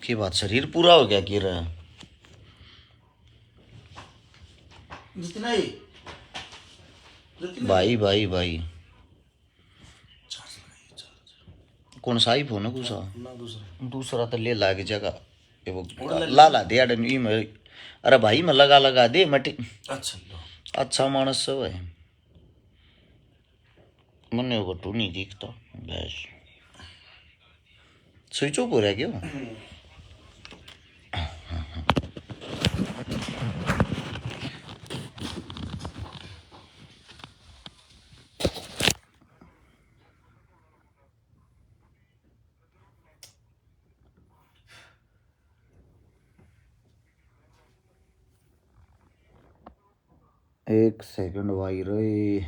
की बात शरीर पूरा हो गया कि रहा जितना ही भाई भाई भाई कौन सा आईफोन है कुछ ना दूसरा दूसरा तो ले ला के जगह ये वो ला दे यार अरे भाई मैं लगा दे मटी अच्छा लो अच्छा मानस सब है मन्ने को टू नहीं दिखता बस स्विच ऑफ हो रहा है क्यों एक सेकंड भाई रे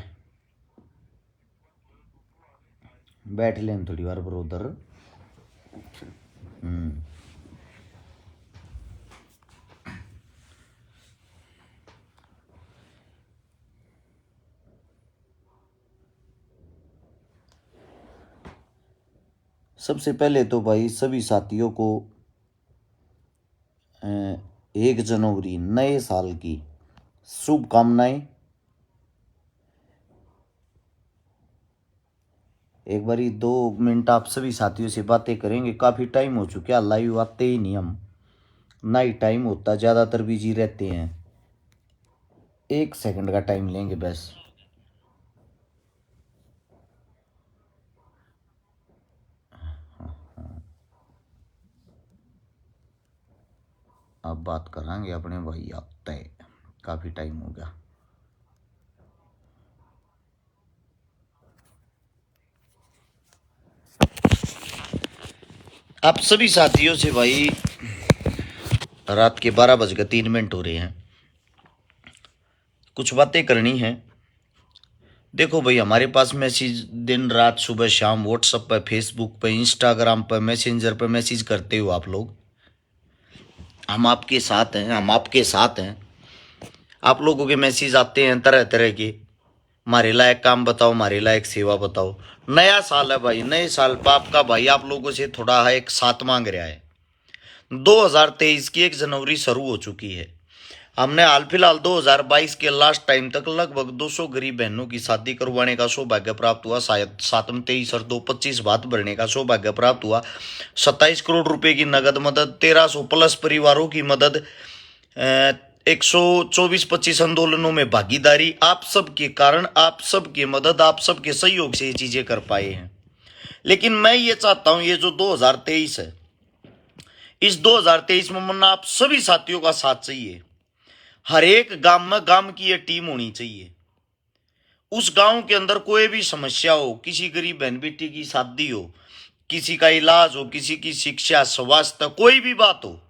बैठ लें थोड़ी बार पर उधर सबसे पहले तो भाई सभी साथियों को 1 जनवरी नए साल की शुभकामनाएं। एक बारी 2 मिनट आप सभी साथियों से बातें करेंगे। काफ़ी टाइम हो चुका है, लाइव आते ही नहीं हम, ना ही टाइम होता, ज़्यादातर बिजी रहते हैं। 1 सेकंड का टाइम लेंगे बस। अब बात करांगे अपने भाई आप तय, काफ़ी टाइम हो गया। आप सभी साथियों से भाई रात के 12:03 हो रहे हैं, कुछ बातें करनी है। देखो भाई हमारे पास मैसेज दिन रात सुबह शाम व्हाट्सएप पर, फेसबुक पर, इंस्टाग्राम पर, मैसेंजर पर मैसेज करते हो आप लोग। हम आपके साथ हैं, हम आपके साथ हैं। आप लोगों के मैसेज आते हैं तरह तरह के, हमारे लायक काम बताओ, हमारे लायक सेवा बताओ। नया साल है भाई, नए साल पर आपका भाई आप लोगों से थोड़ा है एक साथ मांग रहा है। 2023 की 1 जनवरी शुरू हो चुकी है। हमने हाल फिलहाल 2022 के लास्ट टाइम तक लगभग 200 गरीब बहनों की शादी करवाने का सौभाग्य प्राप्त हुआ। शायद 7 और 2 25 भात भरने का सौभाग्य प्राप्त हुआ। 27 करोड़ रुपए की नगद मदद, 1300 प्लस परिवारों की मदद, 124-25 आंदोलनों में भागीदारी। आप सबके कारण, आप सबके मदद, आप सबके सहयोग से ये चीजें कर पाए हैं। लेकिन मैं ये चाहता हूं ये जो 2023 है, इस 2023 में मन्ना आप सभी साथियों का साथ चाहिए। हर एक गांव में गांव की ये टीम होनी चाहिए। उस गांव के अंदर कोई भी समस्या हो, किसी गरीब बहन बेटी की शादी हो, किसी का इलाज हो, किसी की शिक्षा, स्वास्थ्य, कोई भी बात हो,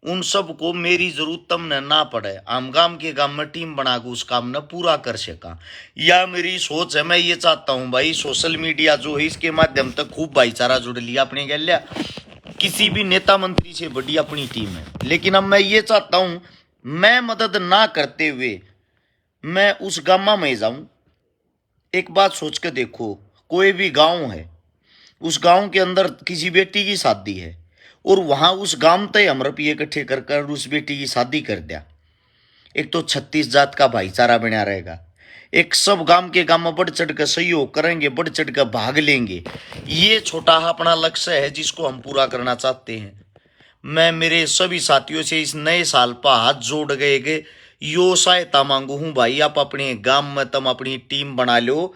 उन सब को मेरी जरूरत तब ना पड़े। हम गांव के गांव में टीम बना के उस काम ने पूरा कर सका, या मेरी सोच है। मैं ये चाहता हूं भाई सोशल मीडिया जो है इसके माध्यम तक खूब भाईचारा जुड़ लिया अपने गैलिया। किसी भी नेता मंत्री से बड़ी अपनी टीम है। लेकिन अब मैं ये चाहता हूं मैं मदद ना करते हुए मैं उस गामा में जाऊं। एक बात सोच के देखो, कोई भी गांव है, उस गांव के अंदर किसी बेटी की शादी है और वहां उस गांव तय हम रुपये इकट्ठे कर कर उस बेटी की शादी कर दिया। एक तो 36 जात का भाईचारा बना रहेगा। एक सब गांव के गांव में बढ़ चढ़ कर सहयोग करेंगे, बढ़ चढ़ कर भाग लेंगे। ये छोटा अपना लक्ष्य है जिसको हम पूरा करना चाहते हैं। मैं मेरे सभी साथियों से इस नए साल पर हाथ जोड़ गए यो सहायता मांगू हूं भाई। आप अपने गांव में तुम अपनी टीम बना लो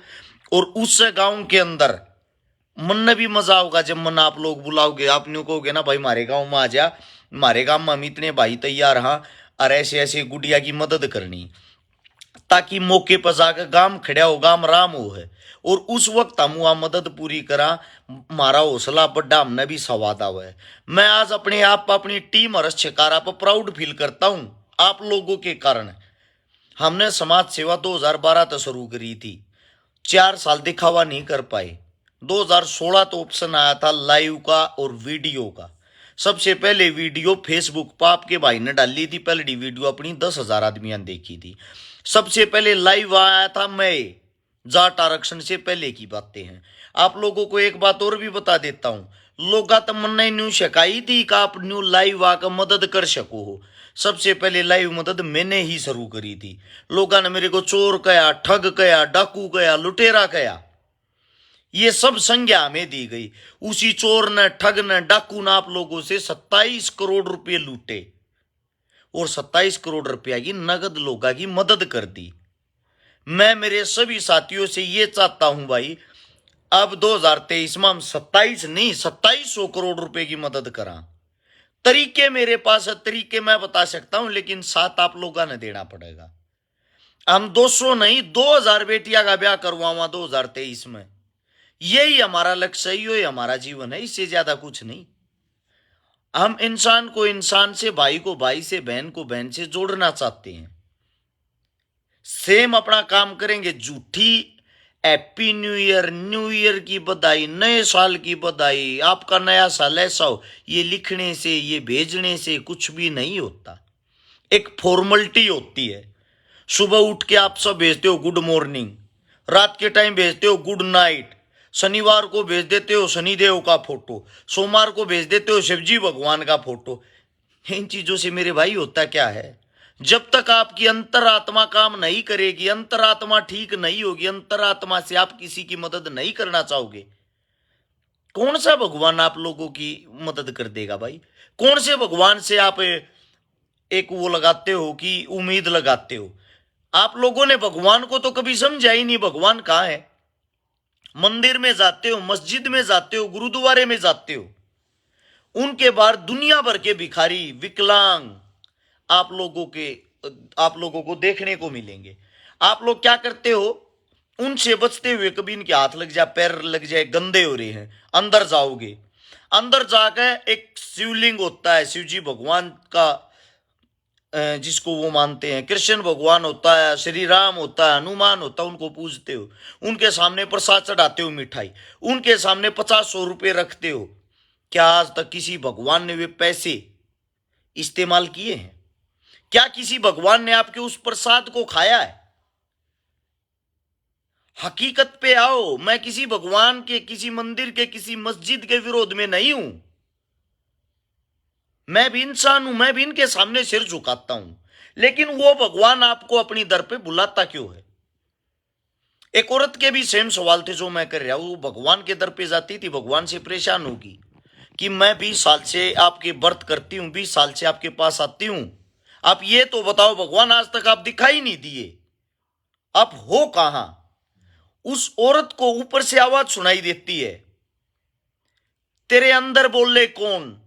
और उस गांव के अंदर मन भी मजा होगा जब मन आप लोग बुलाओगे। आप न्यू कहोगे ना भाई हमारे गांव में आ जा, हमारे गांव में हम इतने भाई तैयार हाँ और ऐसे ऐसे गुड़िया की मदद करनी, ताकि मौके पर जाकर गांव खड़ा हो, गांव राम हो है। और उस वक्त हम वहां मदद पूरी करा, हमारा हौसला बड़ा हमने भी संवाद हुआ है। मैं आज अपने आप अपनी टीम और शिकारा पर प्राउड फील करता हूं। आप लोगों के कारण हमने समाज सेवा 2012 तक शुरू करी थी। 4 साल दिखावा नहीं कर पाए। 2016 तो ऑप्शन आया था लाइव का और वीडियो का। सबसे पहले वीडियो फेसबुक पर आपके भाई ने डाली थी, पहली वीडियो अपनी 10,000 आदमियों ने देखी थी। सबसे पहले लाइव आया था मैं, जाट आरक्षण से पहले की बातें हैं। आप लोगों को एक बात और भी बता देता हूं, लोगा तो मन न्यू शिकाई थी कि आप न्यू लाइव आकर मदद कर सको हो। सबसे पहले लाइव मदद मैंने ही शुरू करी थी। लोगा ने मेरे को चोर कया, ठग कया, डाकू कया, लुटेरा कया, ये सब संज्ञा हमें दी गई। उसी चोर ने, ठग ने, डाकू ने आप लोगों से 27 करोड़ रुपए लूटे और 27 करोड़ रुपया की नगद लोगा की मदद कर दी। मैं मेरे सभी साथियों से ये चाहता हूं भाई, अब 2023 में हम 27 नहीं 2700 करोड़ रुपए की मदद करा। तरीके मेरे पास है, तरीके मैं बता सकता हूं, लेकिन साथ आप लोगों ने देना पड़ेगा। हम 200 नहीं 2000 बेटियां का ब्याह करवाऊंगा 2023 में। यही हमारा लक्ष्य है, यही हमारा जीवन है, इससे ज्यादा कुछ नहीं। हम इंसान को इंसान से, भाई को भाई से, बहन को बहन से जोड़ना चाहते हैं। सेम अपना काम करेंगे। झूठी हैप्पी न्यू ईयर की बधाई, नए साल की बधाई, आपका नया साल ऐसा हो, ये लिखने से, ये भेजने से कुछ भी नहीं होता। एक फॉर्मेलिटी होती है। सुबह उठ के आप सब भेजते हो गुड मॉर्निंग, रात के टाइम भेजते हो गुड नाइट, शनिवार को भेज देते हो शनिदेव का फोटो, सोमवार को भेज देते हो शिवजी भगवान का फोटो। इन चीजों से मेरे भाई होता क्या है? जब तक आपकी अंतरात्मा काम नहीं करेगी, अंतरात्मा ठीक नहीं होगी, अंतरात्मा से आप किसी की मदद नहीं करना चाहोगे, कौन सा भगवान आप लोगों की मदद कर देगा भाई? कौन से भगवान से आप एक वो लगाते हो कि उम्मीद लगाते हो? आप लोगों ने भगवान को तो कभी समझा ही नहीं। भगवान कहाँ है? मंदिर में जाते हो, मस्जिद में जाते हो, गुरुद्वारे में जाते हो, उनके बाहर दुनिया भर के भिखारी, विकलांग आप लोगों को देखने को मिलेंगे। आप लोग क्या करते हो? उनसे बचते हुए कभी इनके हाथ लग जाए, पैर लग जाए, गंदे हो रहे हैं, अंदर जाओगे, अंदर जाकर एक शिवलिंग होता है, शिवजी भगवान का, जिसको वो मानते हैं, कृष्ण भगवान होता है, श्री राम होता है, हनुमान होता है, उनको पूजते हो, उनके सामने प्रसाद चढ़ाते हो, मिठाई, उनके सामने 50-100 रुपए रखते हो। क्या आज तक किसी भगवान ने वे पैसे इस्तेमाल किए हैं? क्या किसी भगवान ने आपके उस प्रसाद को खाया है? हकीकत पे आओ। मैं किसी भगवान के, किसी मंदिर के, किसी मस्जिद के विरोध में नहीं हूं। मैं भी इंसान हूं, मैं भी इनके सामने सिर झुकाता हूं, लेकिन वो भगवान आपको अपनी दर पे बुलाता क्यों है? एक औरत के भी सेम सवाल थे जो मैं कर रहा हूं। वो भगवान के दर पे जाती थी, भगवान से परेशान होगी कि मैं 20 साल से आपके व्रत करती हूं, 20 साल से आपके पास आती हूं, आप ये तो बताओ भगवान, आज तक आप दिखाई नहीं दिए, आप हो कहां? उस औरत को ऊपर से आवाज सुनाई देती है, तेरे अंदर बोले कौन?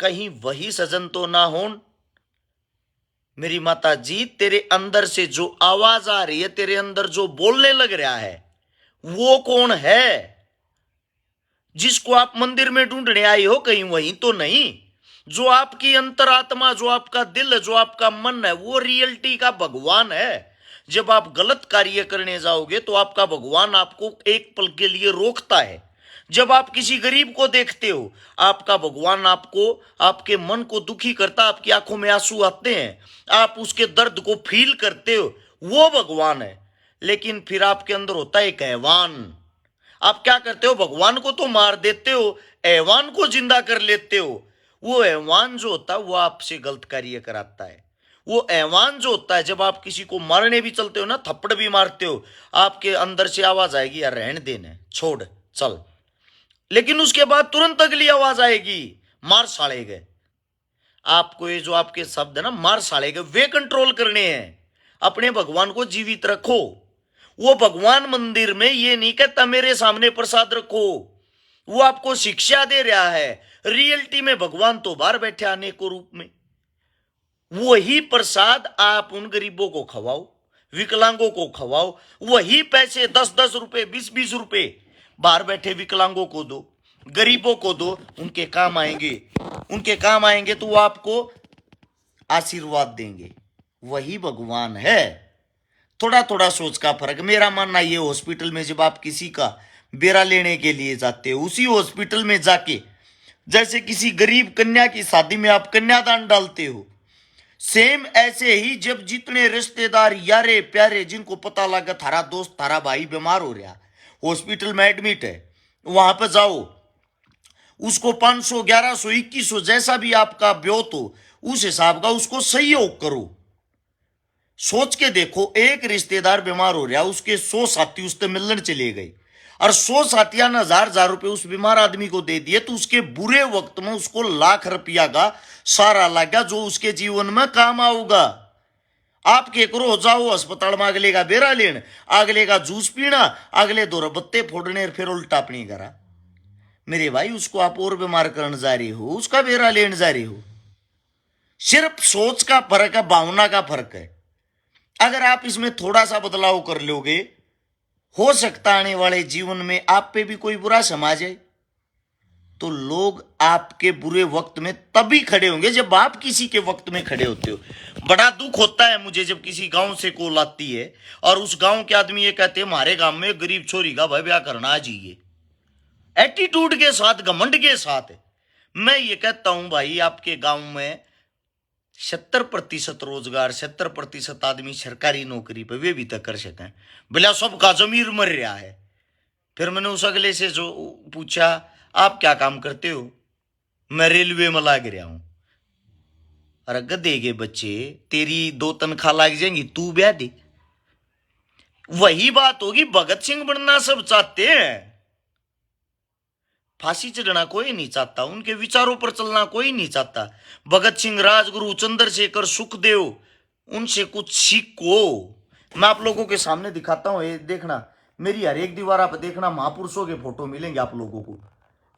कहीं वही सजन तो ना हो? मेरी माता जी, तेरे अंदर से जो आवाज आ रही है, तेरे अंदर जो बोलने लग रहा है, वो कौन है? जिसको आप मंदिर में ढूंढने आई हो, कहीं वही तो नहीं? जो आपकी अंतरात्मा, जो आपका दिल, जो आपका मन है, वो रियलिटी का भगवान है। जब आप गलत कार्य करने जाओगे तो आपका भगवान आपको एक पल के लिए रोकता है। जब आप किसी गरीब को देखते हो, आपका भगवान आपको, आपके मन को दुखी करता, आपकी आंखों में आंसू आते हैं, आप उसके दर्द को फील करते हो, वो भगवान है। लेकिन फिर आपके अंदर होता है एक हैवान। आप क्या करते हो? भगवान को तो मार देते हो, हैवान को जिंदा कर लेते हो। वो हैवान जो होता है वो आपसे गलत कार्य कराता है। वो हैवान जो होता है, जब आप किसी को मारने भी चलते हो ना, थप्पड़ भी मारते हो, आपके अंदर से आवाज आएगी, यार रहने देने, छोड़, चल। लेकिन उसके बाद तुरंत अगली आवाज आएगी, मार साड़े गए। आपको ये जो आपके शब्द है ना, मार साड़े गए, वे कंट्रोल करने हैं। अपने भगवान को जीवित रखो। वो भगवान मंदिर में ये नहीं कहता मेरे सामने प्रसाद रखो, वो आपको शिक्षा दे रहा है। रियलिटी में भगवान तो बाहर बैठे अनेकों रूप में। वही प्रसाद आप उन गरीबों को खवाओ, विकलांगों को खवाओ। वही पैसे 10-10 रुपए, 20-20 रुपए बाहर बैठे विकलांगों को दो, गरीबों को दो, उनके काम आएंगे। उनके काम आएंगे तो वो आपको आशीर्वाद देंगे। वही भगवान है। थोड़ा थोड़ा सोच का फर्क। मेरा मानना ये, हॉस्पिटल में जब आप किसी का बेरा लेने के लिए जाते हो, उसी हॉस्पिटल में जाके जैसे किसी गरीब कन्या की शादी में आप कन्यादान डालते हो, सेम ऐसे ही जब जितने रिश्तेदार, यारे प्यारे, जिनको पता लगा थारा दोस्त, थारा भाई बीमार हो रहा, हॉस्पिटल में एडमिट है, वहां पे जाओ, उसको 500, 1100, 2100 जैसा भी आपका ब्योत हो उस हिसाब का उसको सहयोग करो। सोच के देखो, एक रिश्तेदार बीमार हो रहा, उसके 100 साथी उससे मिलने चले गए और 100 साथिया ने हजार रुपए उस बीमार आदमी को दे दिए, तो उसके बुरे वक्त में उसको लाख रुपया का सारा लगा जो उसके जीवन में काम आऊगा। आपके करो जाओ अस्पताल में अगले का बेरा लेन, अगले का जूस पीना, अगले दो बत्ते फोड़ने फिर उल्टा अपनी करा। मेरे भाई उसको आप और बीमार करने जा रहे हो, उसका बेरा लेने जा रहे हो। सिर्फ सोच का फर्क है, भावना का फर्क है। अगर आप इसमें थोड़ा सा बदलाव कर लोगे, हो सकता आने वाले जीवन में आप पे भी कोई बुरा समा जाए, तो लोग आपके बुरे वक्त में तभी खड़े होंगे जब आप किसी के वक्त में खड़े होते हो। बड़ा दुख होता है मुझे जब किसी गांव से कॉल आती है और उस गांव के आदमी ये कहते हैं हमारे गांव में गरीब छोरी का भाई ब्याह करना आ जाइए, एटीट्यूड के साथ, घमंड के साथ। मैं ये कहता हूं भाई, आपके गांव में 70% रोजगार, 70% आदमी सरकारी नौकरी पे वे भी तक कर सकें, भला सबका जमीर मर रहा है। फिर मैंने उस अगले से जो पूछा, आप क्या काम करते हो? मैं रेलवे में लाग रहा हूं। अरे गधे के बच्चे, तेरी 2 तनख्वाह लाग जाएंगी, तू ब्याह दे। वही बात होगी, भगत सिंह बनना सब चाहते हैं, फांसी चढ़ना कोई नहीं चाहता, उनके विचारों पर चलना कोई नहीं चाहता। भगत सिंह, राजगुरु, चंद्रशेखर, सुखदेव, उनसे कुछ सीखो। मैं आप लोगों के सामने दिखाता हूं, ये देखना, मेरी हर एक दीवार आप देखना महापुरुषों के फोटो मिलेंगे आप लोगों को।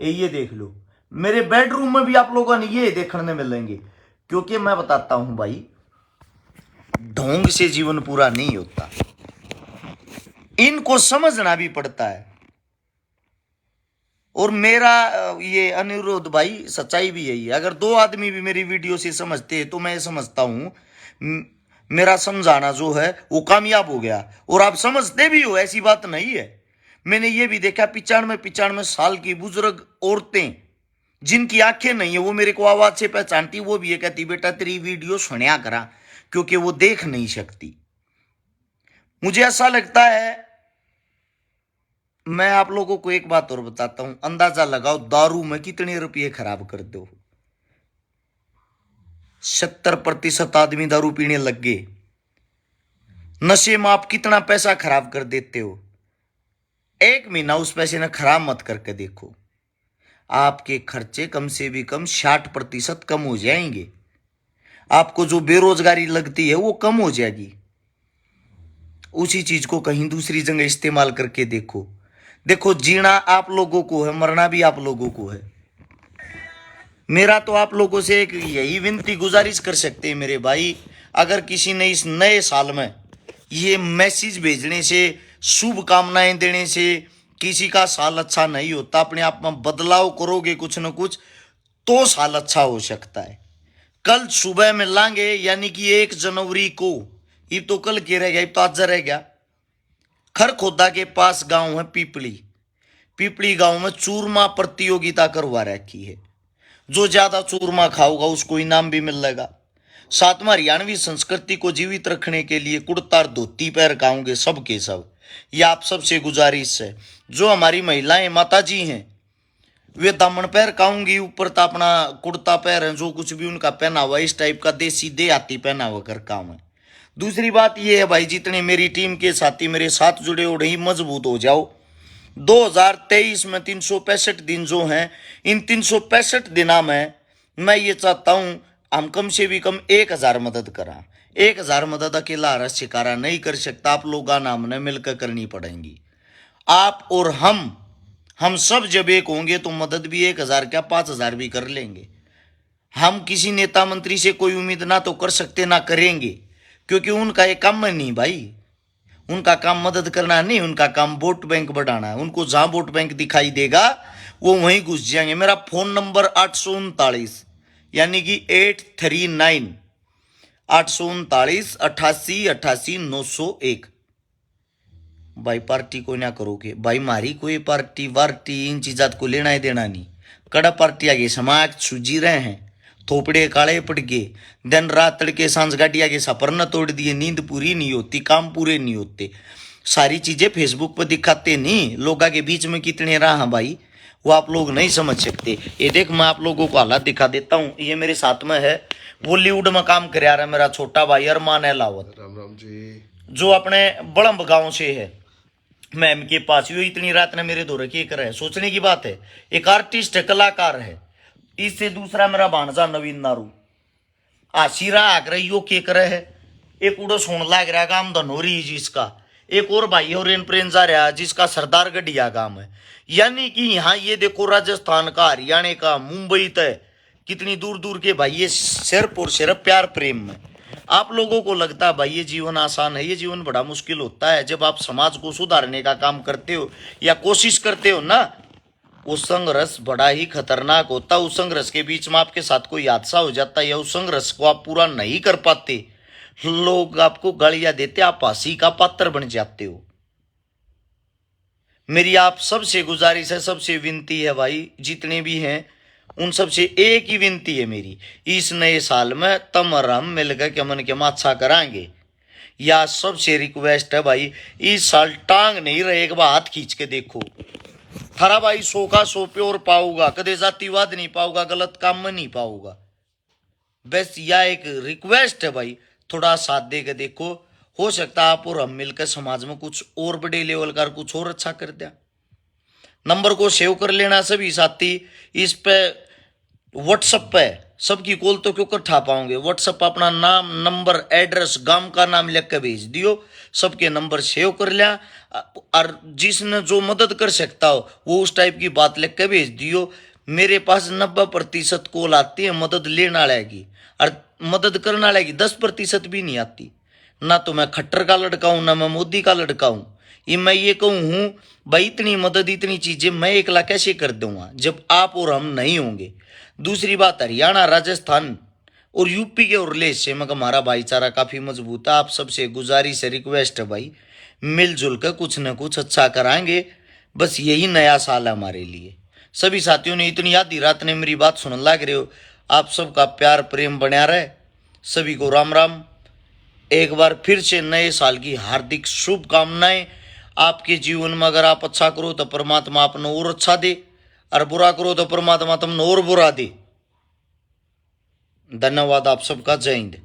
ये देख लो, मेरे बेडरूम में भी आप लोगों ने ये देखने मिलेंगे। क्योंकि मैं बताता हूं भाई, ढोंग से जीवन पूरा नहीं होता, इनको समझना भी पड़ता है। और मेरा ये अनुरोध भाई, सच्चाई भी यही है, अगर 2 आदमी भी मेरी वीडियो से समझते हैं तो मैं समझता हूं मेरा समझाना जो है वो कामयाब हो गया। और आप समझते भी हो, ऐसी बात नहीं है। मैंने ये भी देखा 95 साल की बुजुर्ग औरतें जिनकी आंखें नहीं है, वो मेरे को आवाज से पहचानती, वो भी ये कहती बेटा तेरी वीडियो सुनिया करा, क्योंकि वो देख नहीं सकती। मुझे ऐसा लगता है, मैं आप लोगों को एक बात और बताता हूं, अंदाजा लगाओ दारू में कितने रुपये खराब कर दो। 70% आदमी दारू पीने लग गए। नशे में आप कितना पैसा खराब कर देते हो। 1 महीना उस पैसे ने खराब मत करके देखो, आपके खर्चे कम से भी कम 60% कम हो जाएंगे। आपको जो बेरोजगारी लगती है वो कम हो जाएगी। उसी चीज को कहीं दूसरी जगह इस्तेमाल करके देखो। देखो, जीना आप लोगों को है, मरना भी आप लोगों को है। मेरा तो आप लोगों से एक यही विनती गुजारिश कर सकते हैं मेरे भाई, अगर किसी ने इस नए साल में ये मैसेज भेजने से, शुभकामनाएं देने से किसी का साल अच्छा नहीं होता, अपने आप में बदलाव करोगे कुछ न कुछ तो साल अच्छा हो सकता है। कल सुबह में लांगे, यानी कि 1 जनवरी को, ये तो कल के रह गया, ये तो आज रह गया। खरखोदा के पास गांव है पीपली गांव में चूरमा प्रतियोगिता करवा रखी है। जो ज्यादा चूरमा खाओगा उसको इनाम भी मिलेगा। साथ में हरियाणवी संस्कृति को जीवित रखने के लिए कुर्ता और धोती पैर खाओगे सब के सब। ये आप सबसे गुजारिश है। जो हमारी महिलाएं माता जी हैं वे दामन पैर खाऊंगी, ऊपर तो अपना कुर्ता पैर है, जो कुछ भी उनका पहनावा इस टाइप का देसी देहाती पहनावा कर काम है। दूसरी बात यह है भाई, जितने मेरी टीम के साथी मेरे साथ जुड़े हो रही मजबूत हो जाओ। 2023 में 365 दिन जो हैं, इन 365 दिना में मैं ये चाहता हूं हम कम से भी कम 1000 मदद करा। 1000 मदद अकेला रस शिकारा नहीं कर सकता, आप लोग हमने मिलकर करनी पड़ेंगी। आप और हम सब जब एक होंगे तो मदद भी 1000 क्या 5000 भी कर लेंगे। हम किसी नेता मंत्री से कोई उम्मीद ना तो कर सकते ना करेंगे, क्योंकि उनका ये काम है नहीं भाई। उनका काम मदद करना नहीं, उनका काम वोट बैंक बढ़ाना है। उनको जहां वोट बैंक दिखाई देगा वो वहीं घुस जाएंगे। मेरा फोन नंबर 839 यानी कि 839 839 88 88 901। भाई पार्टी को ना करोगे भाई, मारी कोई पार्टी वार्टी इन चीजात को लेना ही देना नहीं। कड़ा पार्टी आगे समाज सूझी रहे हैं, थोपड़े काले पड़ गए, दिन रात तड़के सांझ गाड़ी आगे सफर न तोड़ दिए, नींद पूरी नहीं होती, काम पूरे नहीं होते। सारी चीजें फेसबुक पर दिखाते नहीं, लोगों के बीच में कितने रहा भाई वो आप लोग नहीं समझ सकते। ये देख मैं आप लोगों को हालात दिखा देता हूँ। ये मेरे साथ में है, बॉलीवुड में काम कर रहा है मेरा छोटा भाई अरमान है लावत, राम राम जी। जो अपने बड़म्ब गांव से है। मैम के पास यो इतनी रात ने मेरे दो रखी कर है, सोचने की बात है। एक आर्टिस्ट है, कलाकार है। इससे दूसरा मेरा भांजा नवीन नारू आशीरा आकर यो के करे है। एक उड़ो सोन लाग रहा काम धनोरी जिसका, एक और भाई और प्रेम जा रहा जिसका सरदार गढ़िया काम है। यानी कि यहाँ ये देखो राजस्थान का, हरियाणा का, मुंबई तक कितनी दूर दूर के भाई ये सिर्फ और सिर्फ प्यार प्रेम में। आप लोगों को लगता है भाई ये जीवन आसान है, ये जीवन बड़ा मुश्किल होता है। जब आप समाज को सुधारने का काम करते हो या कोशिश करते हो ना, वो संघर्ष बड़ा ही खतरनाक होता है। उस संघर्ष के बीच में आपके साथ कोई हादसा हो जाता है या उस संघर्ष को आप पूरा नहीं कर पाते, लोग आपको गालियां देते, आप फांसी का पात्र बन जाते हो। मेरी आप सबसे गुजारिश है, सबसे विनती है भाई, जितने भी हैं उन सबसे एक ही विनती है मेरी, इस नए साल में तम और हम मिलकर के मन के माच्छा कराएंगे। या सबसे रिक्वेस्ट है भाई, इस साल टांग नहीं रहे, एक बार हाथ खींच के देखो। थारा भाई 100 का 100 प्योर पाऊंगा, कदे जातिवाद नहीं पाऊंगा, गलत काम में नहीं पाऊंगा। बस यह एक रिक्वेस्ट है भाई, थोड़ा साथ दे के देखो। हो सकता है आप और हम मिलकर समाज में कुछ और बड़े लेवल का कुछ और अच्छा कर दिया। नंबर को सेव कर लेना सभी साथी। इस पे व्हाट्सएप पे सबकी कॉल तो क्यों कर ठा पाओगे, व्हाट्सएप अपना नाम, नंबर, एड्रेस, गांव का नाम लिख के भेज दियो। सबके नंबर सेव कर लिया, और जिसने जो मदद कर सकता हो वो उस टाइप की बात लिख के भेज दियो। मेरे पास 90% कॉल आती है मदद लेने वाले की, और मदद करने वाले की 10% भी नहीं आती। ना तो मैं खट्टर का लड़का हूं, ना मैं मोदी का लड़का हूं। ये मैं ये कहूं हूं भाई, इतनी मदद, इतनी चीजें मैं एकला कैसे कर दूंगा जब आप और हम नहीं होंगे। दूसरी बात, हरियाणा, राजस्थान और यूपी के उरले से मगर हमारा भाईचारा काफी मजबूत है। आप सबसे गुजारिश है, रिक्वेस्ट है भाई, मिलजुल कर कुछ न कुछ अच्छा कराएंगे। बस यही नया साल है हमारे लिए। सभी साथियों ने इतनी आधी रात ने मेरी बात सुन लग रहे हो, आप सबका प्यार प्रेम बना रहे। सभी को राम राम। एक बार फिर से नए साल की हार्दिक शुभकामनाएं। आपके जीवन में अगर आप अच्छा करो तो परमात्मा आपने और अच्छा दे, और बुरा करो तो परमात्मा तुमने और बुरा दे। धन्यवाद आप सबका। जय हिंद।